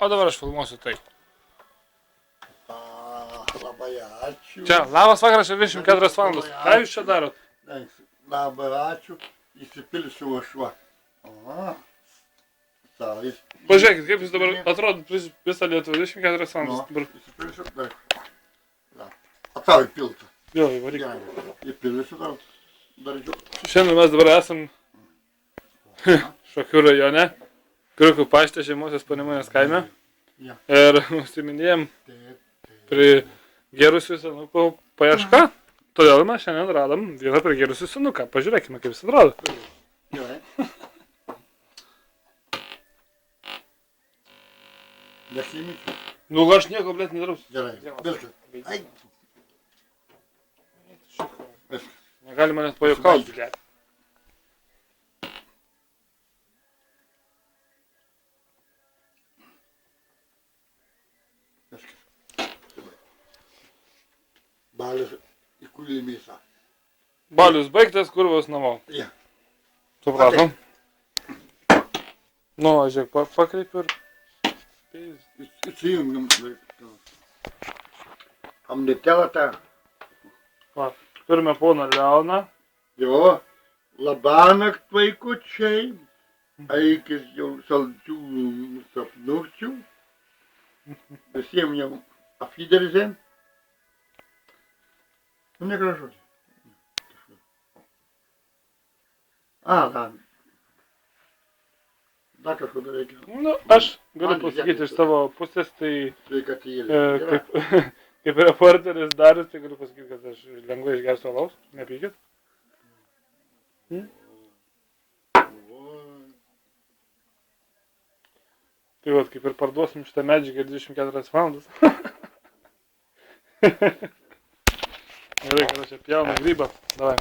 O dabar aš filmuosiu tai. Labai ačiū. Čia, labas vakaras, 24 valandos. Ką jūs čia darot? Labai ačiū. Įsipilsiu aš va. Savais. Pažiūrėkit, kaip jūs dabar atrodo visą Lietuvą 24 valandas. Nu, įsipilsiu. Na. O tau įpiltų. Jo, įvaryk. Įpilsiu tau. Daryčiau. Šiandien mes dabar esam Šakių rajone, Kriukų pašte Žemosios Panemunės kaime. Ir užsiminėjom prie gerusių senukų paiešką. Todėl mes šiandien radom vieną prie gerusių senuką. Pažiūrėkime, kaip jis atrodo. Gerai. Nesimyčiu. Nu, aš nieko, blėt, nedarausiu. Gerai. Viskas. Ai. Viskas. Negalima net pajuokauti, blėt. Balius įkūlė mėsą. Balius baigtas, kurvas namo. Ja. Supratom. Nu, aš žiūrėk, pakreipiu ir... Įsijungiam. Amnetelą. Va, turime poną Leoną. Jo. Labanakt vaikučiai. Eikis jau saldžių sapnučių. Visiems jau afiderzėm. Nu, negražu. Dar. Dar kažko dar reikia. Nu, aš galiu pasakyti iš savo pusės, tai... Sveikatėlė. Kaip reporteris Darius, tai galiu pasakyti, kad aš lengvai išgersiu alaus, nepykit. Tai vat, kaip ir parduosim šitą medžiagą 24 valandas. Gerai, kad aš čia pjaunu grybą. Davai.